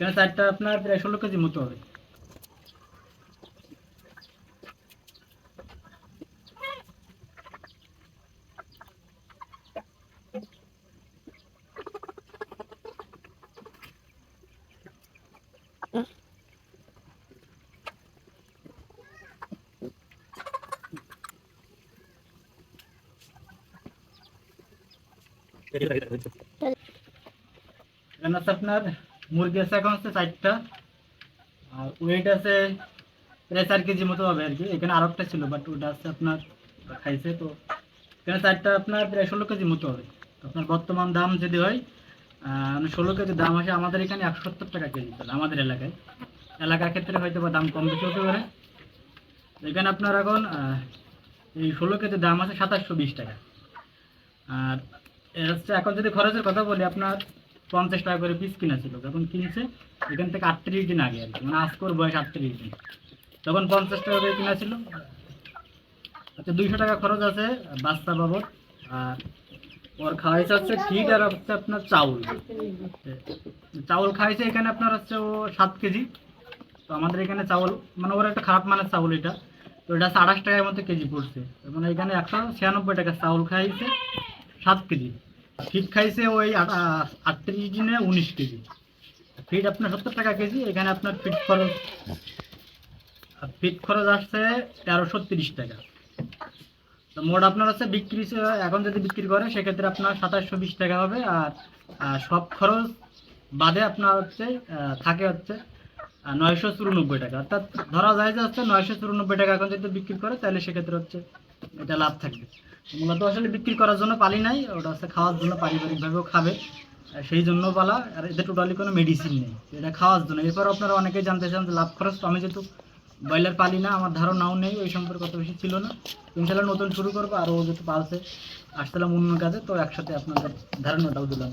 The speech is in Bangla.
এখানে চারটা আপনার প্রায় 16 কেজি মতো হবে। এখানে আছে আপনার মুরগি আছে এখন হচ্ছে 4টা, আর ওয়েট আছে প্রায় 4 কেজি মতো হবে আর কি। এখানে আরো একটা ছিল বাট ওটা আছে আপনার খাইছে। তো এখানে চারটা আপনার প্রায় 16 কেজি মতো হবে। তো আপনার বর্তমান দাম যদি হয় 16 কেজি দাম আসে আমাদের এখানে 170 টাকা কেজি চলে আমাদের এলাকায়। এলাকার ক্ষেত্রে হয়তো বা দাম কম বেশি হতে পারে। এখানে আপনার এখন এই 16 কেজি দাম আছে 2720 টাকা। আর এর হচ্ছে এখন যদি খরচের কথা বলি, আপনার 50 টাকা করে পিস কিনা ছিল যখন কিনছে, এখান থেকে 38 দিন আগে আর কি, মানে আজকের বয়স 38 দিন, তখন 50 টাকা করে কিনা ছিল। আচ্ছা 200 টাকা খরচ আছে বাচ্চা বাবদ। আর ওর খাওয়াইছে হচ্ছে ঠিক, আর হচ্ছে আপনার চাউল। চাউল খাইছে এখানে আপনার হচ্ছে ও 7 কেজি। তো আমাদের এখানে চাউল মানে ওর একটা খারাপ মানের চাউল এটা। তো এটা 28 টাকার মধ্যে কেজি পড়ছে। মানে এখানে 196 টাকা চাউল খাইছে 7 কেজি। ফিট খাইছে ওই 38 দিনে 19 কেজি। ফিট আপনার 70 টাকা কেজি। এখানে আপনার ফিট খরচ আসছে 1330 টাকা। তো মোট আপনার হচ্ছে বিক্রি এখন যদি বিক্রি করে সেক্ষেত্রে আপনার 2720 টাকা হবে। আর সব খরচ বাদে আপনার হচ্ছে থাকে হচ্ছে 994 টাকা। অর্থাৎ ধরা যায় যে হচ্ছে 994 টাকা এখন যদি বিক্রি করে তাহলে সেক্ষেত্রে হচ্ছে এটা লাভ থাকবে। মূলত আসলে বিক্রি করার জন্য পালি নাই, ওটা হচ্ছে খাওয়ার জন্য, পারিবারিকভাবেও খাবে সেই জন্য পালা। আর এতে টোটালি কোনো মেডিসিন নেই, এটা খাওয়ার জন্য। এরপর আপনারা অনেকেই জানতে চান যে লাভ খরচ। তো আমি যেহেতু ব্রয়লার পালি না, আমার ধারণাও নেই ওই সম্পর্কে, অত বেশি ছিল না। ইনশাল্লাহ নতুন শুরু করবো, আর ও যেহেতু পালছে আসছিলাম অন্য কাজে, তো একসাথে আপনাদের ধারণাটাও দিলাম।